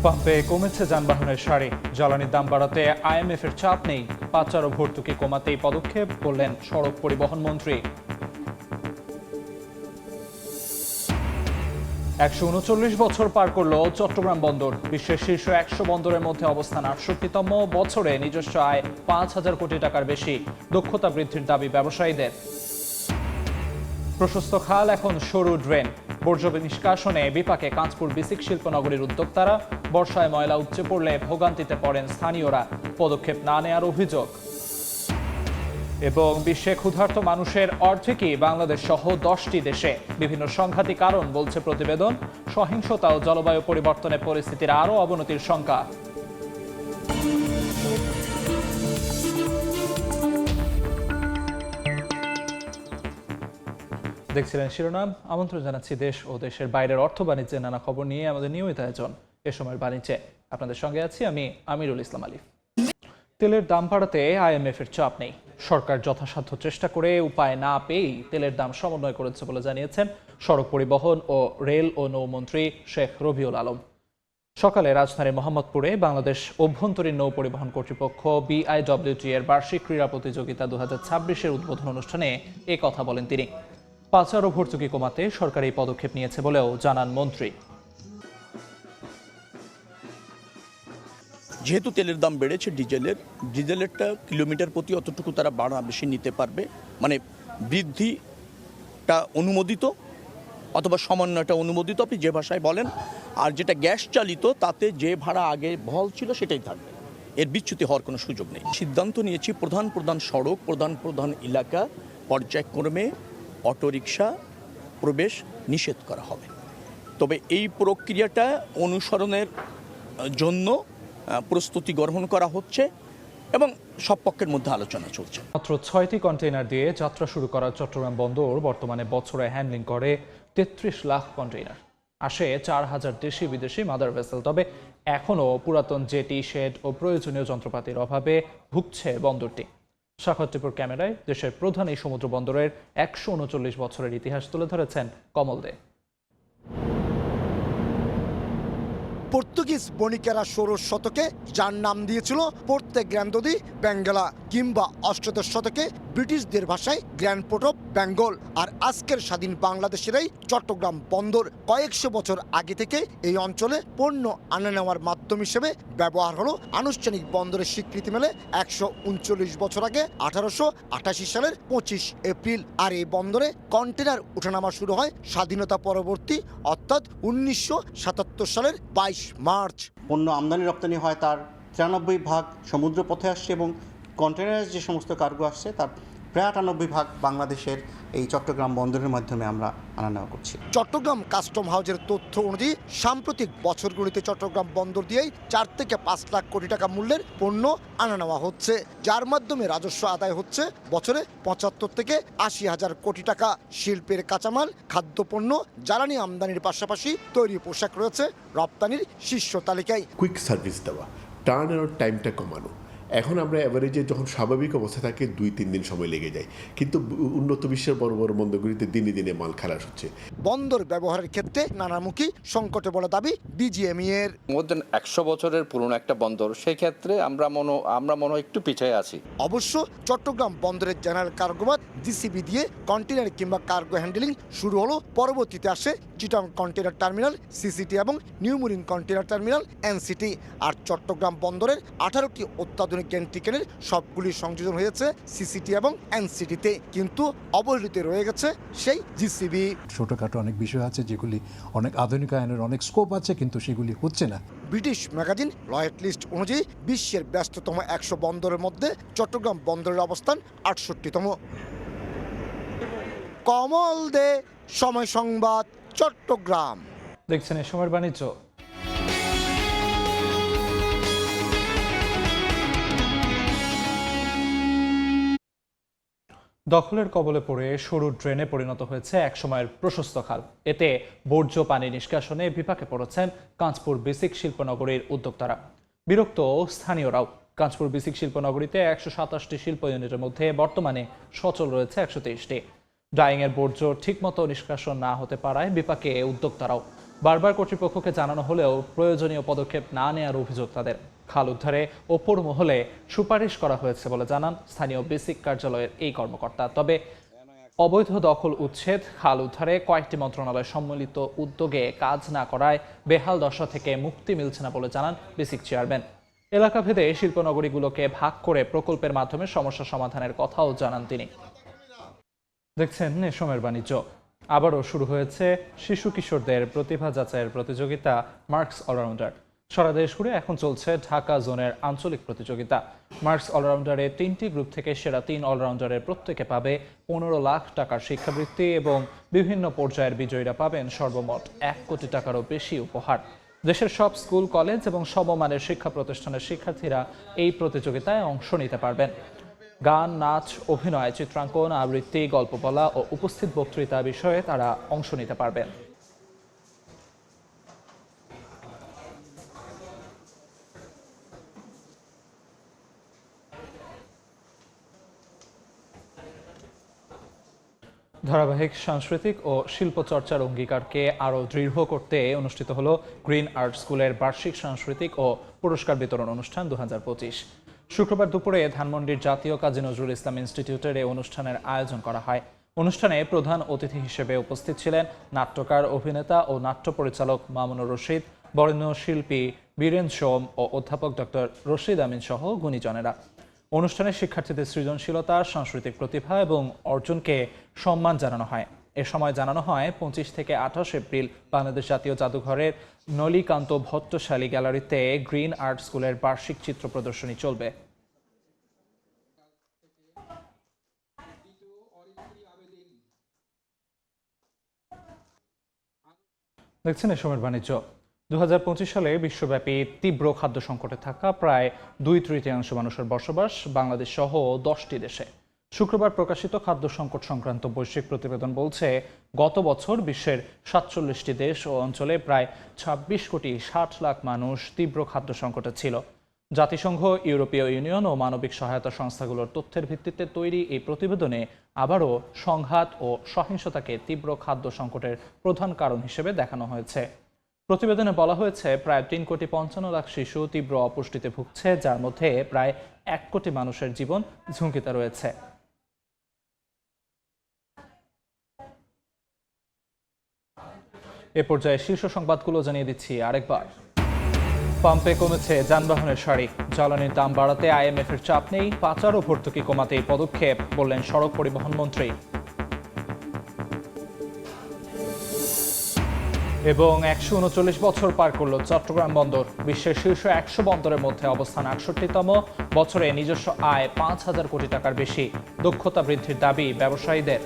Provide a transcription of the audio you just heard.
পাম্পে কমেছে যানবাহনের সারি, জ্বালানির দাম বাড়াতে আইএমএফ-এর চাপ নেই। পাচার ও ভর্তুকি কমাতেই পদক্ষেপ করলেন সড়ক পরিবহন মন্ত্রী। 139 বছর পার করল চট্টগ্রাম বন্দর। বিশ্বের শীর্ষ 100 বন্দরের মধ্যে অবস্থান। 68তম বছরে নিজস্ব আয় 5,000 কোটি টাকার বেশি। দক্ষতা বৃদ্ধির দাবি ব্যবসায়ীদের। প্রশস্ত খাল এখন সরু ড্রেন। বর্জ্য নিষ্কাশনে বিপাকে কাঁচপুর বিসিক শিল্পনগরীর উদ্যোক্তারা। বর্ষায় ময়লা উপচে পড়লে ভোগান্তিতে পড়েন স্থানীয়রা। পদক্ষেপ না নেয়ার অভিযোগ। এবং বিশ্বে ক্ষুধার্ত মানুষের অর্ধেকই বাংলাদেশ সহ 10টি দেশে। বিভিন্ন সংঘাতী কারণ বলছে প্রতিবেদন। সহিংসতা ও জলবায়ু পরিবর্তনের পরিস্থিতির আরও অবনতির শঙ্কা। দেখছিলেন শিরোনাম। আমন্ত্রণ জানাচ্ছি দেশ ও দেশের বাইরের অর্থ বাণিজ্যের নানা খবর নিয়ে আমাদের নিয়মিত আয়োজন এ সময়ের বাণিজ্যে। আপনাদের সঙ্গে আছি আমি আমিরুল ইসলাম আলিফ। তেলের দাম বাড়াতে আইএমএফ-এর চাপ নেই। সরকার যথাসাধ্য চেষ্টা করে উপায় না পেয়েই তেলের দাম সমন্বয় করেছে বলে জানিয়েছেন সড়ক পরিবহন ও রেল ও নৌমন্ত্রী শেখ রবিউল আলম। সকালে রাজধানীর মোহাম্মদপুরে বাংলাদেশ অভ্যন্তরীণ নৌ পরিবহন কর্তৃপক্ষ BIWT এর বার্ষিক ক্রীড়া প্রতিযোগিতা 2026-এর উদ্বোধন অনুষ্ঠানে এ কথা বলেন তিনি। পাচার ও ভর্তুকি কমাতে সরকার এই পদক্ষেপ নিয়েছে বলেও জানান মন্ত্রী। যেহেতু তেলের দাম বেড়েছে, ডিজেলেরটা কিলোমিটার প্রতি অতটুকু তারা ভাড়া বেশি নিতে পারবে, মানে বৃদ্ধিটা অনুমোদিত অথবা সমন্বয়টা অনুমোদিত, আপনি যে ভাষায় বলেন। আর যেটা গ্যাস চালিত তাতে যে ভাড়া আগে বহাল ছিল সেটাই থাকবে, এর বিচ্যুতি হওয়ার কোনো সুযোগ নেই। সিদ্ধান্ত নিয়েছি প্রধান সড়ক, প্রধান এলাকা পর্যায়ক্রমে অটোরিকশা প্রবেশ নিষেধ করা হবে। তবে এই প্রক্রিয়াটা অনুসরণের জন্য প্রস্তুতি গ্রহণ করা হচ্ছে এবং সব পক্ষের মধ্যে আলোচনা চলছে। মাত্র 6টি কন্টেইনার দিয়ে যাত্রা শুরু করা চট্টগ্রাম বন্দর বর্তমানে বছরে হ্যান্ডলিং করে 33 লাখ কন্টেইনার। আসে 4,000 দেশি বিদেশি মাদার ভেসেল। তবে এখনও পুরাতন জেটি, শেড ও প্রয়োজনীয় যন্ত্রপাতির অভাবে ভুগছে বন্দরটি। সাক্ষাৎপুর ক্যামেরায় দেশের প্রধান এই সমুদ্র বন্দরের 139 বছরের ইতিহাস তুলে ধরেছেন কমল দে। পর্তুগিজ বণিকেরা 16 শতকে যার নাম দিয়েছিল পোর্তে গ্র্যান্ডো দি বেঙ্গলা, কিংবা অষ্টাদশ শতকে ব্রিটিশদের ভাষায় গ্র্যান্ড পোর্ট অফ বেঙ্গল। আর আজকের স্বাধীন বাংলাদেশের এই চট্টগ্রাম বন্দর কয়েকশো বছর আগে থেকে এই অঞ্চলে পণ্য আনা নেওয়ার মাধ্যম হিসেবে ব্যবহার হলো। আনুষ্ঠানিক বন্দরের স্বীকৃতি মেলে 139 বছর আগে 1888 সালের 25 এপ্রিল। আর এই বন্দরে কন্টেনার ওঠানামা শুরু হয় স্বাধীনতা পরবর্তী অর্থাৎ 1977 সালের 22 মার্চ। পণ্য আমদানি রপ্তানি হয় তার 93% সমুদ্র পথে আসছে এবং কন্টেনারের যে সমস্ত কার্গো আসছে তার প্রায় 98% বাংলাদেশের এই চট্টগ্রাম বন্দরের মাধ্যমে আমরা আনা নেওয়া করছি। চট্টগ্রাম কাস্টম হাউজের তথ্য অনুযায়ী সাম্প্রতিক বছরগুলিতে চট্টগ্রাম বন্দর দিয়েই 4 থেকে 5 লাখ কোটি টাকা মূল্যের পণ্য আনা নেওয়া হচ্ছে, যার মাধ্যমে রাজস্ব আদায় হচ্ছে বছরে 75 থেকে 80 হাজার কোটি টাকা। শিল্পের কাঁচামাল, খাদ্যপণ্য, জ্বালানি আমদানির পাশাপাশি তৈরি পোশাক রয়েছে রপ্তানির শীর্ষ তালিকায়। কুইক সার্ভিস দেওয়া, টার্ন আউট টাইমটা কমানো। এখন আমরা অ্যাভারেজে যখন স্বাভাবিক অবস্থা থাকে 2-3 দিন সময় লেগে যায়, কিন্তু উন্নত বিশ্বের বড় বড় বন্দরগুলিতে দিনে দিনে মাল খালাস হচ্ছে। বন্দর ব্যবহারের ক্ষেত্রে নানামুখী সংকটে বলে দাবি বিজিএমই এর। মধ্যে 100 বছরের পুরনো একটা বন্দর, সেই ক্ষেত্রে আমরা মনে হয় একটু পিছিয়ে আছি। অবশ্য চট্টগ্রাম বন্দরের জেনারেল কার্গোবাদ জিসিবি দিয়ে কন্টেনার কিংবা কার্গো হ্যান্ডেলিং শুরু হলো। পরবর্তীতে আসে চিটাং কন্টেনার টার্মিনাল সিসিটি এবং নিউমুরিং কন্টেনার টার্মিনাল এনসিটি। আর চট্টগ্রাম বন্দরের 18টি অত্যাধুনিক গ্যান্ট্রিকেনের সবগুলি সংযোজন হয়েছে সিসিটি এবং এনসিটিতে, কিন্তু অবহেলিত রয়ে গেছে সেই জিসিবি। ছোটখাটো অনেক বিষয় আছে যেগুলি অনেক আধুনিকায়নের অনেক স্কোপ আছে, কিন্তু সেগুলি হচ্ছে না। ব্রিটিশ ম্যাগাজিন লয়েড লিস্ট অনুযায়ী বিশ্বের ব্যস্ততম 100 বন্দরের মধ্যে চট্টগ্রাম বন্দরের অবস্থান 68তম। কমল দে, সময় সংবাদ, চট্টগ্রাম। দেখছেন এ সময়ের বাণিজ্য। দখলের কবলে পড়ে সরু ড্রেনে পরিণত হয়েছে একসময়ের প্রশস্ত খাল। এতে বর্জ্য পানি নিষ্কাশনে বিপাকে পড়েছেন কাঁচপুর বিসিক শিল্পনগরীর উদ্যোক্তারা। বিরক্ত স্থানীয়রাও। কাঁচপুর বিসিক শিল্পনগরীতে 127টি শিল্প ইউনিটের মধ্যে বর্তমানে সচল রয়েছে 123টি। ডাইংয়ের বর্জ্য ঠিকমতো নিষ্কাশন না হতে পারায় বিপাকে উদ্যোক্তারাও। বারবার কর্তৃপক্ষকে জানানো হলেও প্রয়োজনীয় পদক্ষেপ না নেওয়ার অভিযোগ তাদের। খাল উদ্ধারে ওপর মহলে সুপারিশ করা হয়েছে বলে জানান স্থানীয় বেসিক কার্যালয়ের এই কর্মকর্তা। তবে অবৈধ দখল উচ্ছেদ, খাল উদ্ধারে কয়েকটি মন্ত্রণালয় সম্মিলিত উদ্যোগে কাজ না করায় বেহাল দশা থেকে মুক্তি মিলছে না বলে জানান বেসিক চেয়ারম্যান। এলাকাভেদে শিল্পনগরীগুলোকে ভাগ করে প্রকল্পের মাধ্যমে সমস্যা সমাধানের কথাও জানান তিনি। দেখছেন এ সময়ের বাণিজ্য। আবারও শুরু হয়েছে শিশু কিশোরদের প্রতিভা যাচাইয়ের প্রতিযোগিতা মার্কস অলরাউন্ডার। সারা দেশ ঘুরে এখন চলছে ঢাকা জোনের আঞ্চলিক প্রতিযোগিতা। মার্কস অলরাউন্ডারে 3টি গ্রুপ থেকে সেরা 3 অলরাউন্ডারের প্রত্যেকে পাবে 15 লাখ টাকার শিক্ষাবৃত্তি এবং বিভিন্ন পর্যায়ের বিজয়ীরা পাবেন সর্বমোট 1 কোটি টাকারও বেশি উপহার। দেশের সব স্কুল, কলেজ এবং সমমানের শিক্ষা প্রতিষ্ঠানের শিক্ষার্থীরা এই প্রতিযোগিতায় অংশ নিতে পারবেন। গান, নাচ, অভিনয়, চিত্রাঙ্কন, আবৃত্তি, গল্প বলা ও উপস্থিত বক্তৃতা বিষয়ে তারা অংশ নিতে পারবেন। ধারাবাহিক সাংস্কৃতিক ও শিল্প চর্চার অঙ্গীকারকে আরও দৃঢ় করতে অনুষ্ঠিত হলো গ্রিন আর্ট স্কুলের বার্ষিক সাংস্কৃতিক ও পুরস্কার বিতরণ অনুষ্ঠান 2025। শুক্রবার দুপুরে ধানমন্ডির জাতীয় কাজী নজরুল ইসলাম ইনস্টিটিউটের এই অনুষ্ঠানের আয়োজন করা হয়। অনুষ্ঠানে প্রধান অতিথি হিসেবে উপস্থিত ছিলেন নাট্যকার, অভিনেতা ও নাট্য পরিচালক মামুনুর রশিদ, বরেণ্য শিল্পী বীরেন সোম ও অধ্যাপক ডক্টর রশিদ আমিন সহ গুণীজনেরা। অনুষ্ঠানে শিক্ষার্থীদের সৃজনশীলতা, সাংস্কৃতিক প্রতিভা এবং অর্জনকে সম্মান জানানো হয়। এ সময় জানানো হয় 25 থেকে 28 এপ্রিল বাংলাদেশ জাতীয় জাদুঘরের নলিকান্ত ভট্টশালী গ্যালারিতে গ্রিন আর্ট স্কুলের বার্ষিক চিত্র প্রদর্শনী চলবে। দেখছেন এ সময়ের বাণিজ্য। 2025 সালে বিশ্বব্যাপী তীব্র খাদ্য সংকটে থাকা প্রায় 2/3 মানুষের বসবাস বাংলাদেশ সহ 10টি দেশে। শুক্রবার প্রকাশিত খাদ্য সংকট সংক্রান্ত বৈশ্বিক প্রতিবেদন বলছে, গত বছর বিশ্বের 47টি দেশ ও অঞ্চলে প্রায় 26 কোটি 60 লাখ মানুষ তীব্র খাদ্য সংকটে ছিল। জাতিসংঘ, ইউরোপীয় ইউনিয়ন ও মানবিক সহায়তা সংস্থাগুলোর তথ্যের ভিত্তিতে তৈরি এই প্রতিবেদনে আবারও সংঘাত ও সহিংসতাকে তীব্র খাদ্য সংকটের প্রধান কারণ হিসেবে দেখানো হয়েছে। প্রতিবেদনে বলা হয়েছে, প্রায় 3,55 লাখ শিশু তীব্র অপুষ্টিতে ভুগছে, যার মধ্যে প্রায় 1 কোটি মানুষের জীবন ঝুঁকিতে রয়েছে। এ পর্যায়ে শীর্ষ সংবাদগুলো জানিয়ে দিচ্ছি আরেকবার। পাম্পে কমেছে যানবাহনের সারি, জ্বালানির দাম বাড়াতে আইএমএফের চাপ নেই, পাচার ও ভর্তুকি কমাতে এই পদক্ষেপ, বললেন সড়ক পরিবহন মন্ত্রী। এবং 139 বছর পার করল চট্টগ্রাম বন্দর। বিশ্বের শীর্ষ 100 বন্দরের মধ্যে অবস্থান 68তম। বছরে নিজস্ব আয় 5,000 কোটি টাকার বেশি। দক্ষতা বৃদ্ধির দাবি ব্যবসায়ীদের।